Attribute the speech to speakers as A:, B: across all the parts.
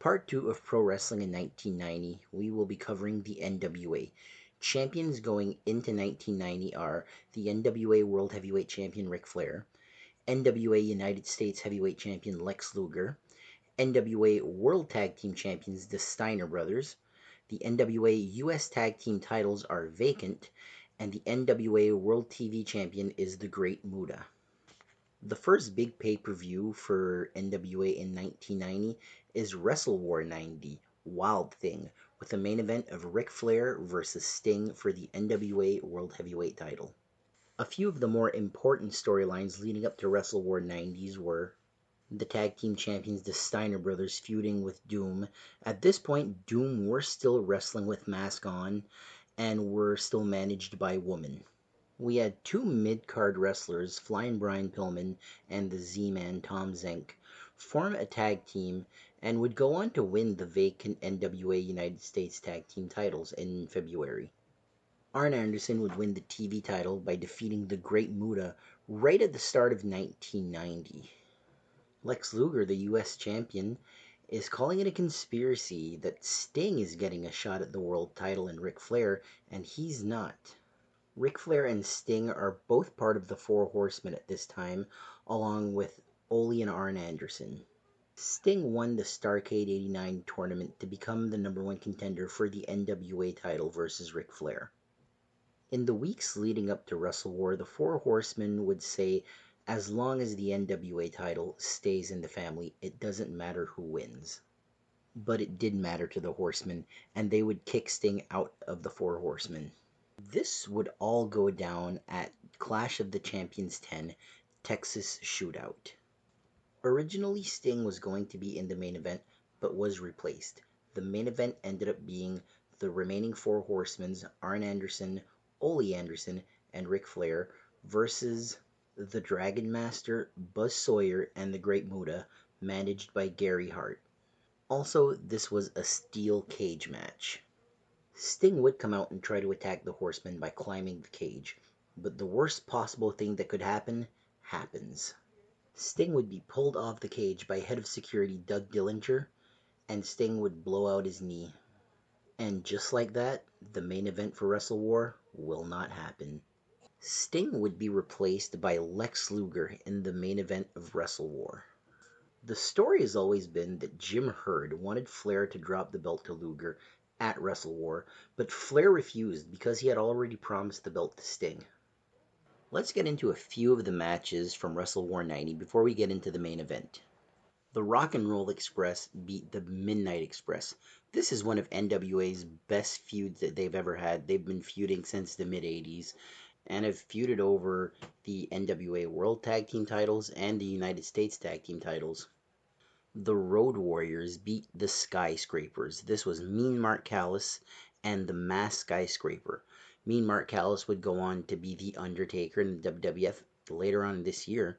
A: part 2 of Pro Wrestling in 1990, we will be covering the NWA. Champions going into 1990 are the NWA World Heavyweight Champion Ric Flair, NWA United States Heavyweight Champion Lex Luger, NWA World Tag Team Champions the Steiner Brothers, the NWA US Tag Team titles are vacant, and the NWA World TV Champion is the Great Muta. The first big pay-per-view for NWA in 1990 is WrestleWar 90, Wild Thing, with a main event of Ric Flair versus Sting for the NWA World Heavyweight title. A few of the more important storylines leading up to WrestleWar 90s were the tag team champions the Steiner Brothers feuding with Doom. At this point, Doom were still wrestling with mask on and were still managed by women. We had two mid-card wrestlers, Flying Brian Pillman and the Z-Man Tom Zenk, form a tag team and would go on to win the vacant NWA United States Tag Team titles in February. Arn Anderson would win the TV title by defeating the Great Muta right at the start of 1990. Lex Luger, the US champion, is calling it a conspiracy that Sting is getting a shot at the world title in Ric Flair, and he's not. Ric Flair and Sting are both part of the Four Horsemen at this time, along with Ole and Arn Anderson. Sting won the Starcade '89 tournament to become the number one contender for the NWA title versus Ric Flair. In the weeks leading up to WrestleWar, the Four Horsemen would say, as long as the NWA title stays in the family, it doesn't matter who wins. But it did matter to the Horsemen, and they would kick Sting out of the Four Horsemen. This would all go down at Clash of the Champions X, Texas Shootout. Originally, Sting was going to be in the main event, but was replaced. The main event ended up being the remaining Four Horsemen, Arn Anderson, Ole Anderson, and Ric Flair, versus the Dragon Master, Buzz Sawyer, and the Great Muta, managed by Gary Hart. Also, this was a steel cage match. Sting would come out and try to attack the Horsemen by climbing the cage, but the worst possible thing that could happen happens. Sting would be pulled off the cage by head of security Doug Dillinger, and Sting would blow out his knee. And just like that, the main event for WrestleWar will not happen. Sting would be replaced by Lex Luger in the main event of WrestleWar. The story has always been that Jim Herd wanted Flair to drop the belt to Luger at WrestleWar, but Flair refused because he had already promised the belt to Sting. Let's get into a few of the matches from WrestleWar 90 before we get into the main event. The Rock and Roll Express beat the Midnight Express. This is one of NWA's best feuds that they've ever had. They've been feuding since the mid-'80s and have feuded over the NWA World Tag Team titles and the United States Tag Team titles. The Road Warriors beat the Skyscrapers. This was Mean Mark Callis and the Masked Skyscraper. Mean Mark Callis would go on to be the Undertaker in the WWF later on this year,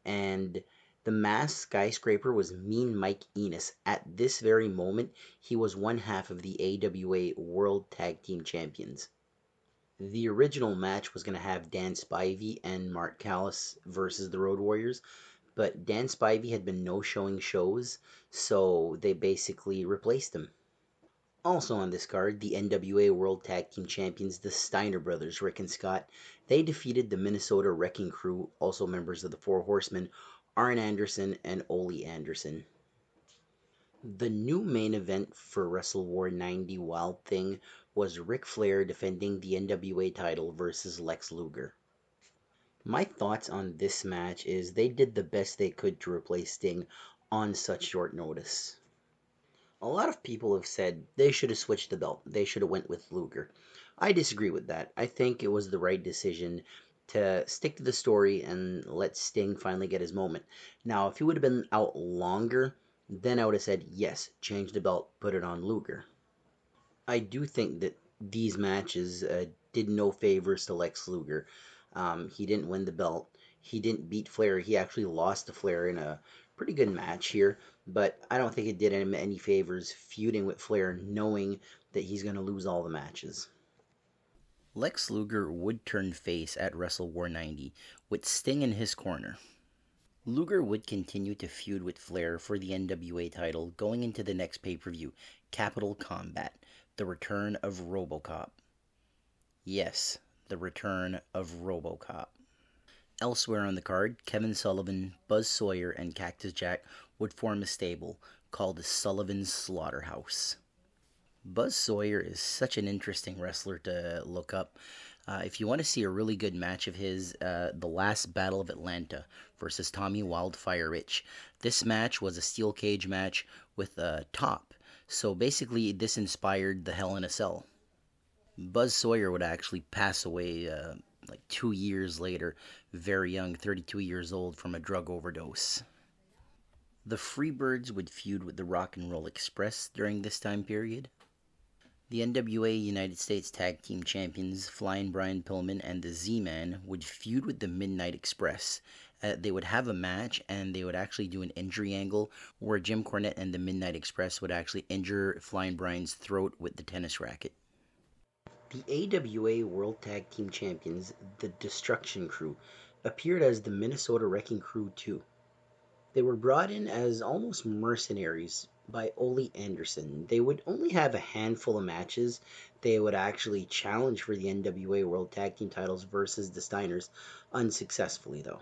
A: and the Masked Skyscraper was Mean Mike Enos. At this very moment, he was one half of the AWA World Tag Team Champions. The original match was going to have Dan Spivey and Mark Callis versus the Road Warriors, but Dan Spivey had been no-showing shows, so they basically replaced him. Also on this card, the NWA World Tag Team Champions, the Steiner Brothers, Rick and Scott, they defeated the Minnesota Wrecking Crew, also members of the Four Horsemen, Arn Anderson and Ole Anderson. The new main event for WrestleWar 90 Wild Thing was Ric Flair defending the NWA title versus Lex Luger. My thoughts on this match is they did the best they could to replace Sting on such short notice. A lot of people have said they should have switched the belt. They should have went with Luger. I disagree with that. I think it was the right decision to stick to the story and let Sting finally get his moment. Now, if he would have been out longer, then I would have said, yes, change the belt, put it on Luger. I do think that these matches did no favors to Lex Luger. He didn't win the belt. He didn't beat Flair. He actually lost to Flair in a pretty good match here, but I don't think it did him any favors feuding with Flair knowing that he's going to lose all the matches. Lex Luger would turn face at WrestleWar 90 with Sting in his corner. Luger would continue to feud with Flair for the NWA title going into the next pay-per-view, Capital Combat, the return of RoboCop. Yes, the return of RoboCop. Elsewhere on the card, Kevin Sullivan, Buzz Sawyer, and Cactus Jack would form a stable called the Sullivan's Slaughterhouse. Buzz Sawyer is such an interesting wrestler to look up. If you want to see a really good match of his, the last Battle of Atlanta versus Tommy Wildfire Rich. This match was a steel cage match with a top. So basically, this inspired the Hell in a Cell. Buzz Sawyer would actually pass away like 2 years later, very young, 32 years old, from a drug overdose. The Freebirds would feud with the Rock and Roll Express during this time period. The NWA United States Tag Team Champions, Flying Brian Pillman and the Z-Man, would feud with the Midnight Express. They would have a match, and they would actually do an injury angle where Jim Cornette and the Midnight Express would actually injure Flying Brian's throat with the tennis racket. The AWA World Tag Team Champions, the Destruction Crew, appeared as the Minnesota Wrecking Crew too. They were brought in as almost mercenaries by Ole Anderson. They would only have a handful of matches. They would actually challenge for the NWA World Tag Team titles versus the Steiners, unsuccessfully though.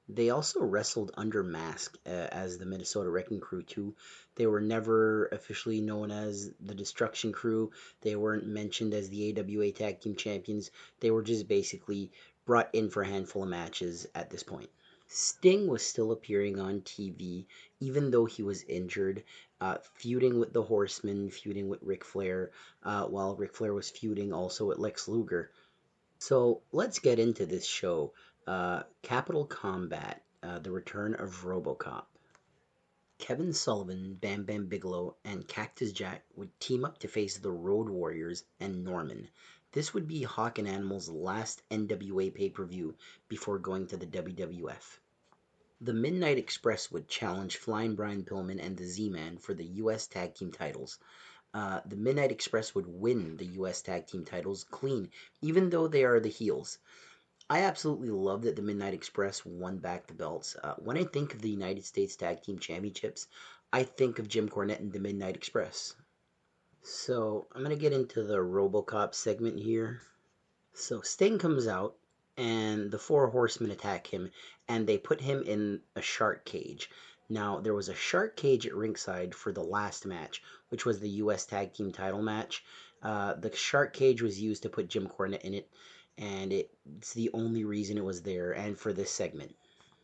A: They also wrestled under mask as the Minnesota Wrecking Crew too. They were never officially known as the Destruction Crew. They weren't mentioned as the AWA Tag Team Champions. They were just basically brought in for a handful of matches at this point. Sting was still appearing on TV, even though he was injured, feuding with the Horsemen, feuding with Ric Flair, while Ric Flair was feuding also with Lex Luger. So let's get into this show. Capital Combat, the return of RoboCop. Kevin Sullivan, Bam Bam Bigelow, and Cactus Jack would team up to face the Road Warriors and Norman. This would be Hawk and Animal's last NWA pay-per-view before going to the WWF. The Midnight Express would challenge Flying Brian Pillman and the Z-Man for the U.S. Tag Team titles. The Midnight Express would win the U.S. Tag Team titles clean, even though they are the heels. I absolutely love that the Midnight Express won back the belts. When I think of the United States Tag Team Championships, I think of Jim Cornette and the Midnight Express. So I'm going to get into the RoboCop segment here. So Sting comes out, and the Four Horsemen attack him, and they put him in a shark cage. Now, there was a shark cage at ringside for the last match, which was the U.S. Tag Team title match. The shark cage was used to put Jim Cornette in it, and it's the only reason it was there, and for this segment.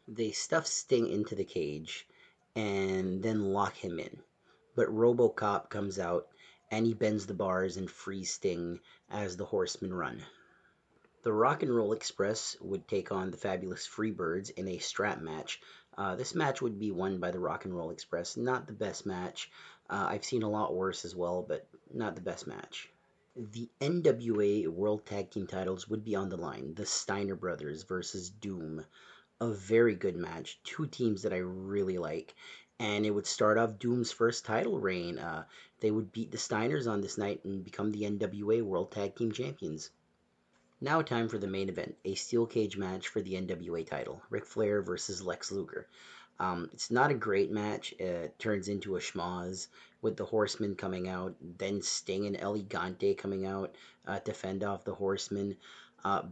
A: They stuff Sting into the cage, and then lock him in. But RoboCop comes out, and he bends the bars and frees Sting as the Horsemen run. The Rock and Roll Express would take on the Fabulous Freebirds in a strap match. This match would be won by the Rock and Roll Express. Not the best match. I've seen a lot worse as well, but not the best match. The NWA World Tag Team titles would be on the line. The Steiner Brothers versus Doom. A very good match. Two teams that I really like. And it would start off Doom's first title reign. They would beat the Steiners on this night and become the NWA World Tag Team Champions. Now time for the main event, a steel cage match for the NWA title, Ric Flair versus Lex Luger. It's not a great match. It turns into a schmoz with the Horsemen coming out, then Sting and Elegante coming out to fend off the Horsemen.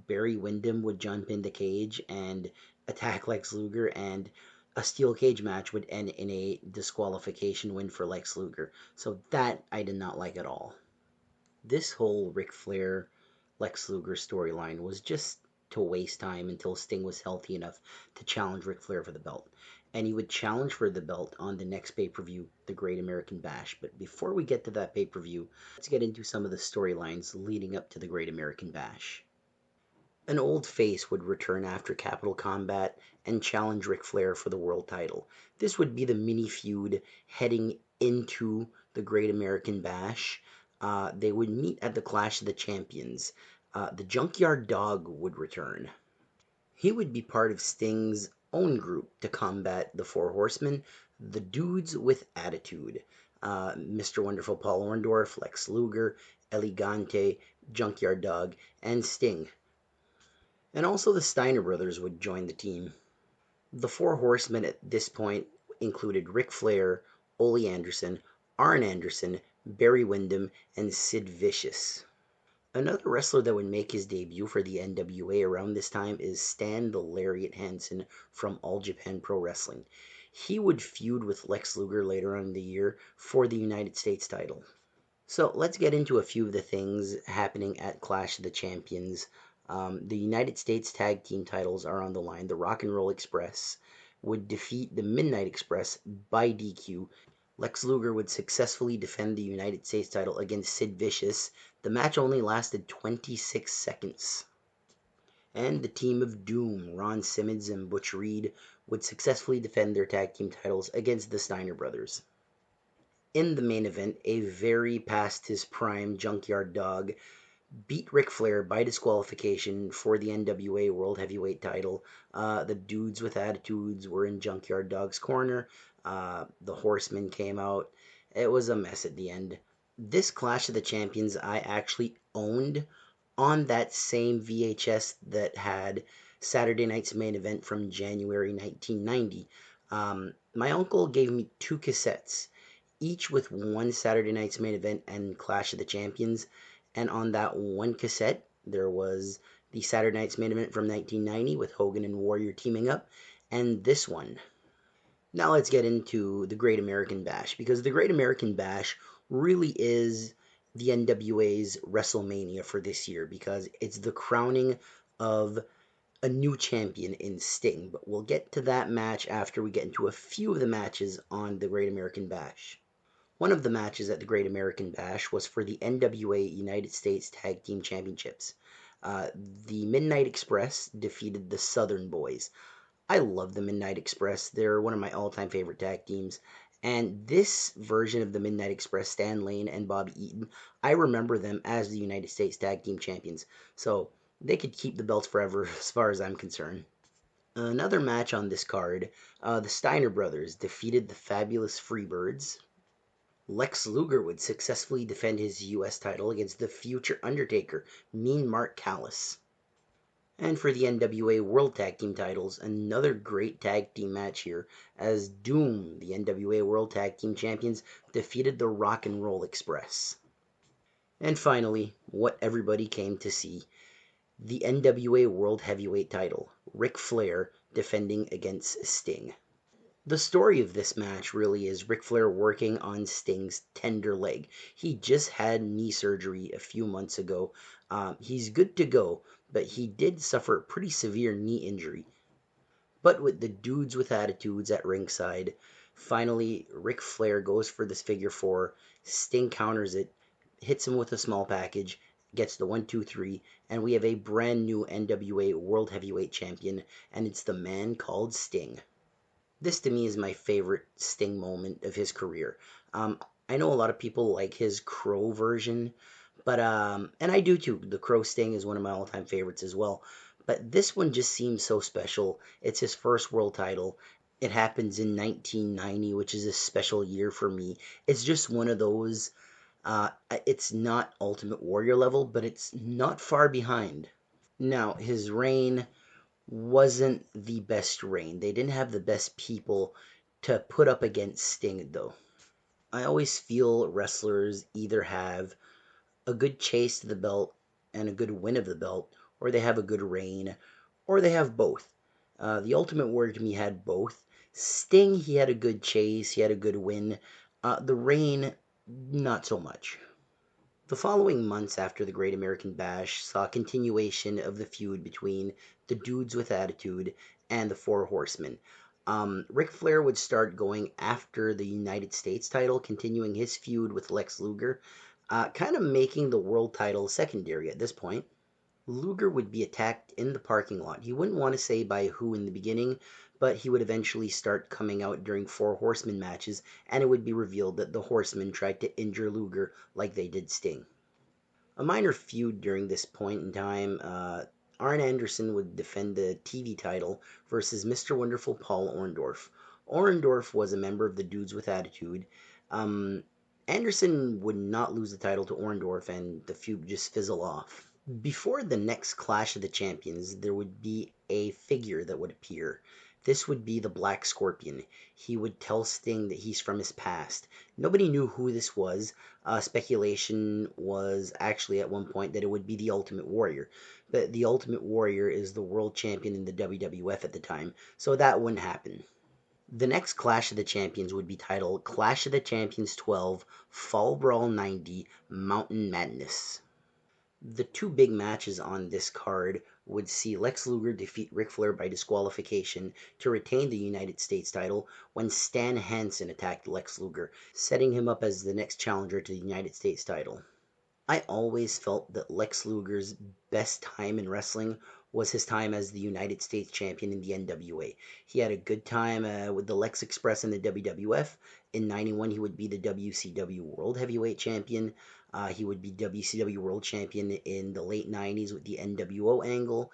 A: Barry Windham would jump in the cage and attack Lex Luger, and a steel cage match would end in a disqualification win for Lex Luger. So that I did not like at all. This whole Ric Flair Lex Luger storyline was just to waste time until Sting was healthy enough to challenge Ric Flair for the belt. And he would challenge for the belt on the next pay-per-view, the Great American Bash. But before we get to that pay-per-view, let's get into some of the storylines leading up to the Great American Bash. An old face would return after Capital Combat and challenge Ric Flair for the world title. This would be the mini feud heading into the Great American Bash. They would meet at the Clash of the Champions. The Junkyard Dog would return. He would be part of Sting's own group to combat the Four Horsemen, the Dudes with Attitude. Mr. Wonderful Paul Orndorff, Lex Luger, Elegante, Junkyard Dog, and Sting. And also the Steiner brothers would join the team. The Four Horsemen at this point included Ric Flair, Ole Anderson, Arn Anderson, Barry Windham, and Sid Vicious. Another wrestler that would make his debut for the NWA around this time is Stan the Lariat Hansen from All Japan Pro Wrestling. He would feud with Lex Luger later on in the year for the United States title. So let's get into a few of the things happening at Clash of the Champions. The United States Tag Team titles are on the line. The Rock and Roll Express would defeat the Midnight Express by DQ. Lex Luger would successfully defend the United States title against Sid Vicious. The match only lasted 26 seconds. And the Team of Doom, Ron Simmons and Butch Reed, would successfully defend their tag team titles against the Steiner brothers. In the main event, a very past his prime Junkyard Dog beat Ric Flair by disqualification for the NWA World Heavyweight title. The dudes with attitudes were in Junkyard Dog's corner. The Horsemen came out. It was a mess at the end. This Clash of the Champions I actually owned on that same VHS that had Saturday Night's Main Event from January 1990. My uncle gave me 2 cassettes, each with one Saturday Night's Main Event and Clash of the Champions. And on that one cassette, there was the Saturday Night's Main Event from 1990 with Hogan and Warrior teaming up, and this one. Now let's get into the Great American Bash, because the Great American Bash really is the NWA's WrestleMania for this year, because it's the crowning of a new champion in Sting. But we'll get to that match after we get into a few of the matches on the Great American Bash. One of the matches at the Great American Bash was for the NWA United States Tag Team Championships. The Midnight Express defeated the Southern Boys. I love the Midnight Express. They're one of my all-time favorite tag teams. And this version of the Midnight Express, Stan Lane and Bobby Eaton, I remember them as the United States Tag Team Champions. So they could keep the belts forever as far as I'm concerned. Another match on this card, the Steiner brothers defeated the Fabulous Freebirds. Lex Luger would successfully defend his U.S. title against the future Undertaker, Mean Mark Callis. And for the NWA World Tag Team titles, another great tag team match here, as Doom, the NWA World Tag Team Champions, defeated the Rock and Roll Express. And finally, what everybody came to see, the NWA World Heavyweight title, Ric Flair defending against Sting. The story of this match really is Ric Flair working on Sting's tender leg. He just had knee surgery a few months ago. He's good to go, but he did suffer a pretty severe knee injury. But with the dudes with attitudes at ringside, finally Ric Flair goes for this figure 4. Sting counters it, hits him with a small package, gets the 1, 2, 3, and we have a brand new NWA World Heavyweight Champion, and it's the man called Sting. This to me is my favorite Sting moment of his career. I know a lot of people like his Crow version, but and I do too. The Crow Sting is one of my all-time favorites as well. But this one just seems so special. It's his first world title. It happens in 1990, which is a special year for me. It's just one of those. It's not Ultimate Warrior level, but it's not far behind. Now, his reign wasn't the best reign. They didn't have the best people to put up against Sting, though. I always feel wrestlers either have a good chase to the belt and a good win of the belt, or they have a good reign, or they have both. The Ultimate Warrior to me had both. Sting, he had a good chase, he had a good win. The reign, not so much. The following months after the Great American Bash saw a continuation of the feud between the Dudes with Attitude and the Four Horsemen. Ric Flair would start going after the United States title, continuing his feud with Lex Luger, kind of making the world title secondary at this point. Luger would be attacked in the parking lot. He wouldn't want to say by who in the beginning, but he would eventually start coming out during Four Horsemen matches, and it would be revealed that the Horsemen tried to injure Luger like they did Sting. A minor feud during this point in time, Arn Anderson would defend the TV title versus Mr. Wonderful Paul Orndorff. Orndorff was a member of the Dudes with Attitude. Anderson would not lose the title to Orndorff, and the feud just fizzle off. Before the next Clash of the Champions, there would be a figure that would appear. This would be the Black Scorpion. He would tell Sting that he's from his past. Nobody knew who this was. Speculation was actually at one point that it would be the Ultimate Warrior. But the Ultimate Warrior is the world champion in the WWF at the time, so that wouldn't happen. The next Clash of the Champions would be titled Clash of the Champions 12, Fall Brawl 90, Mountain Madness. The two big matches on this card would see Lex Luger defeat Ric Flair by disqualification to retain the United States title when Stan Hansen attacked Lex Luger, setting him up as the next challenger to the United States title. I always felt that Lex Luger's best time in wrestling was his time as the United States champion in the NWA. He had a good time with the Lex Express in the WWF. In '91, he would be the WCW World Heavyweight Champion. He would be WCW World Champion in the late '90s with the NWO angle.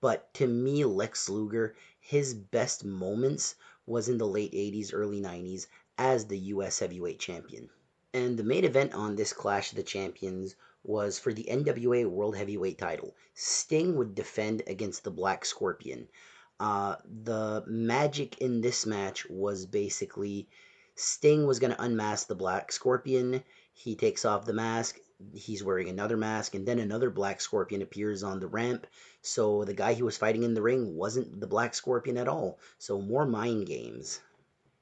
A: But to me, Lex Luger, his best moments was in the late '80s, early '90s as the US Heavyweight Champion. And the main event on this Clash of the Champions was for the NWA World Heavyweight title. Sting would defend against the Black Scorpion. The magic in this match was basically Sting was going to unmask the Black Scorpion. He takes off the mask. He's wearing another mask, and then another Black Scorpion appears on the ramp. So the guy he was fighting in the ring wasn't the Black Scorpion at all. So more mind games.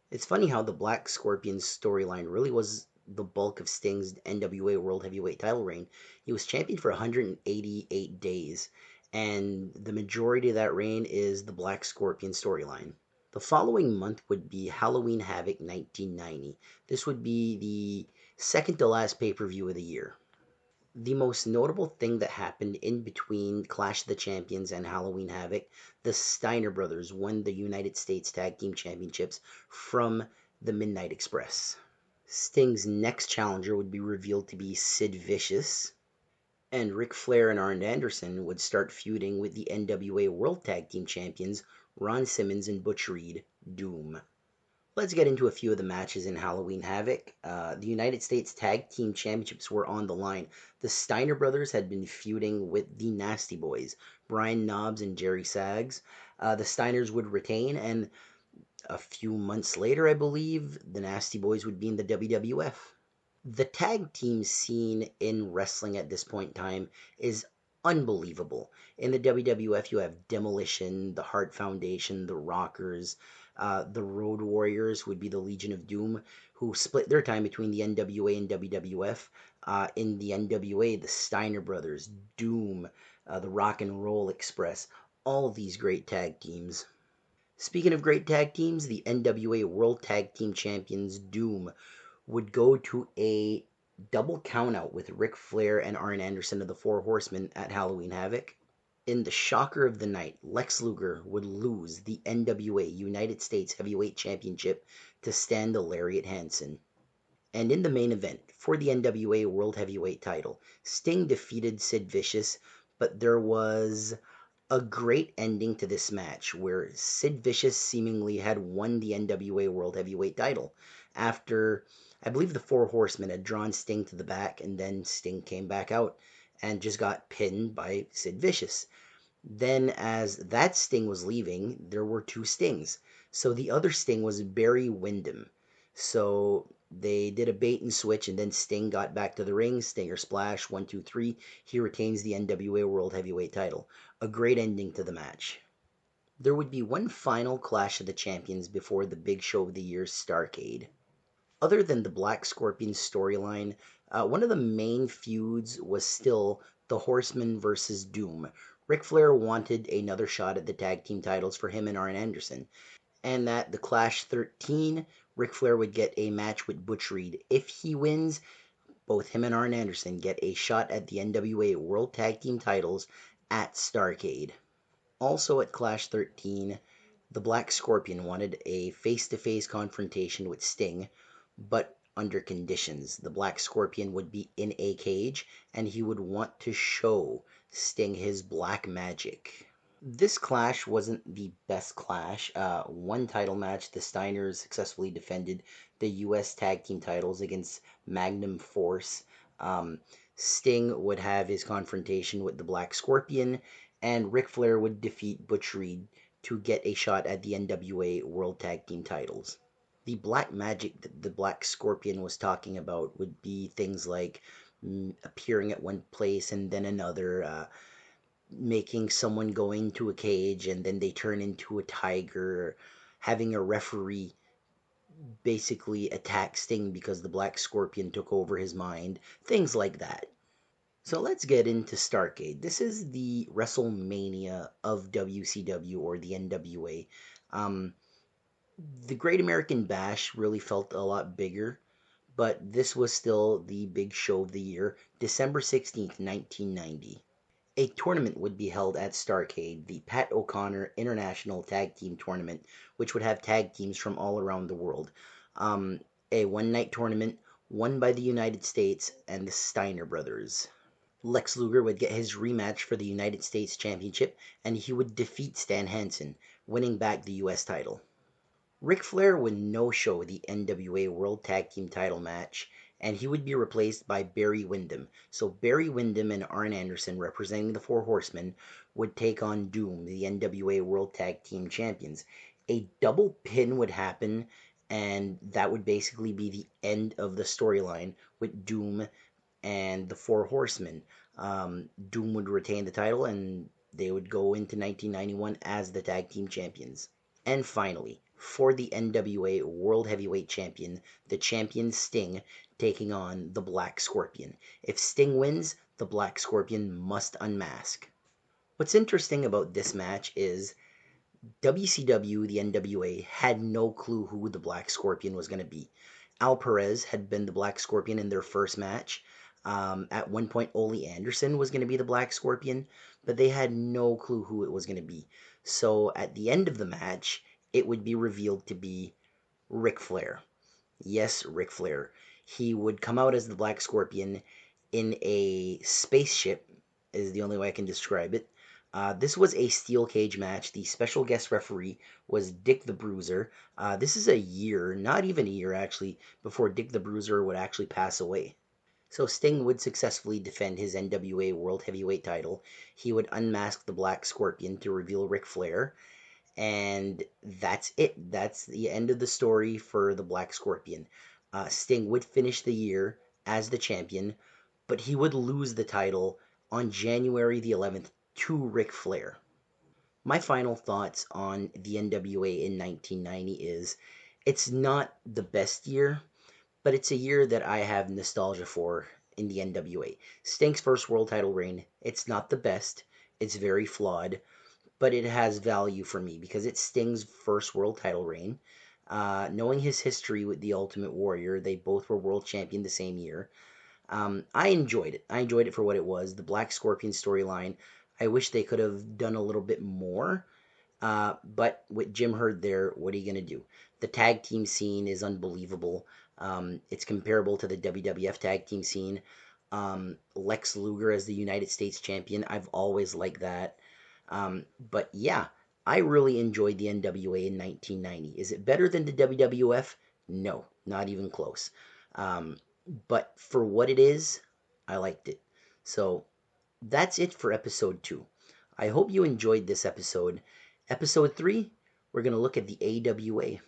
A: It's funny how the Black Scorpion's storyline really was the bulk of Sting's NWA World Heavyweight title reign. He was champion for 188 days, and the majority of that reign is the Black Scorpion storyline. The following month would be Halloween Havoc 1990. This would be the second to last pay-per-view of the year. The most notable thing that happened in between Clash of the Champions and Halloween Havoc, the Steiner brothers won the United States Tag Team Championships from the Midnight Express. Sting's next challenger would be revealed to be Sid Vicious, and Ric Flair and Arn Anderson would start feuding with the NWA World Tag Team Champions Ron Simmons and Butch Reed, Doom. Let's get into a few of the matches in Halloween Havoc. The United States Tag Team Championships were on the line. The Steiner brothers had been feuding with the Nasty Boys, Brian Knobbs and Jerry Sags. The Steiners would retain, and a few months later, I believe, the Nasty Boys would be in the WWF. The tag team scene in wrestling at this point in time is unbelievable. In the WWF, you have Demolition, the Hart Foundation, the Rockers, the Road Warriors would be the Legion of Doom, who split their time between the NWA and WWF. In the NWA, the Steiner Brothers, Doom, the Rock and Roll Express, all of these great tag teams. Speaking of great tag teams, the NWA World Tag Team Champions Doom would go to a double countout with Ric Flair and Arn Anderson of the Four Horsemen at Halloween Havoc. In the shocker of the night, Lex Luger would lose the NWA United States Heavyweight Championship to Stan the Lariat Hansen. And in the main event, for the NWA World Heavyweight title, Sting defeated Sid Vicious, but there was a great ending to this match where Sid Vicious seemingly had won the NWA World Heavyweight title after, I believe, the Four Horsemen had drawn Sting to the back, and then Sting came back out and just got pinned by Sid Vicious. Then as that Sting was leaving, there were two Stings. So the other Sting was Barry Windham. So they did a bait and switch, and then Sting got back to the ring. Stinger Splash, 1, 2, 3. He retains the NWA World Heavyweight title. A great ending to the match. There would be one final Clash of the Champions before the big show of the year, Starcade. Other than the Black Scorpion storyline, one of the main feuds was still the Horsemen versus Doom. Ric Flair wanted another shot at the tag team titles for him and Arn Anderson. And at the Clash 13, Ric Flair would get a match with Butch Reed. If he wins, both him and Arn Anderson get a shot at the NWA World Tag Team titles at Starcade. Also at Clash 13, the Black Scorpion wanted a face-to-face confrontation with Sting, but under conditions. The Black Scorpion would be in a cage, and he would want to show Sting his black magic. This clash wasn't the best clash. One title match, the Steiners successfully defended the U.S. Tag Team titles against Magnum Force. Sting would have his confrontation with the Black Scorpion, and Ric Flair would defeat Butch Reed to get a shot at the NWA World Tag Team titles. The black magic that the Black Scorpion was talking about would be things like appearing at one place and then another, making someone go into a cage and then they turn into a tiger, having a referee basically attack Sting because the Black Scorpion took over his mind, things like that. So let's get into Starcade. This is the WrestleMania of WCW or the NWA. Um, the Great American Bash really felt a lot bigger, but this was still the big show of the year, December 16th, 1990. A tournament would be held at Starcade, the Pat O'Connor International Tag Team Tournament, which would have tag teams from all around the world. Um, a one-night tournament won by the United States and the Steiner brothers. Lex Luger would get his rematch for the United States Championship, and he would defeat Stan Hansen, winning back the U.S. title. Ric Flair would no-show the NWA World Tag Team title match, and he would be replaced by Barry Windham. So Barry Windham and Arn Anderson, representing the Four Horsemen, would take on Doom, the NWA World Tag Team champions. A double pin would happen, and that would basically be the end of the storyline with Doom and the Four Horsemen. Doom would retain the title, and they would go into 1991 as the tag team champions. And finally, for the NWA World Heavyweight Champion, the champion Sting taking on the Black Scorpion. If Sting wins, the Black Scorpion must unmask. What's interesting about this match is WCW, the NWA, had no clue who the Black Scorpion was going to be. Al Perez had been the Black Scorpion in their first match. At one point, Ole Anderson was going to be the Black Scorpion, but they had no clue who it was going to be. So at the end of the match, it would be revealed to be Ric Flair. Yes, Ric Flair. He would come out as the Black Scorpion in a spaceship, is the only way I can describe it. This was a steel cage match. The special guest referee was Dick the Bruiser. This is a year, not even a year actually, before Dick the Bruiser would actually pass away. So Sting would successfully defend his NWA World Heavyweight title. He would unmask the Black Scorpion to reveal Ric Flair. And that's it. That's the end of the story for the Black Scorpion. Sting would finish the year as the champion, but he would lose the title on January the 11th to Ric Flair. My final thoughts on the NWA in 1990 is it's not the best year, but it's a year that I have nostalgia for in the NWA. Sting's first world title reign, it's not the best, it's very flawed, but it has value for me because it's Sting's first world title reign. Knowing his history with the Ultimate Warrior, they both were world champion the same year. I enjoyed it. I enjoyed it for what it was. The Black Scorpion storyline, I wish they could have done a little bit more. But with Jim Herd there, what are you going to do? The tag team scene is unbelievable. It's comparable to the WWF tag team scene. Lex Luger as the United States champion, I've always liked that. But yeah, I really enjoyed the NWA in 1990. Is it better than the WWF? No, not even close. But for what it is, I liked it. So that's it for episode 2. I hope you enjoyed this episode. Episode 3, we're going to look at the AWA.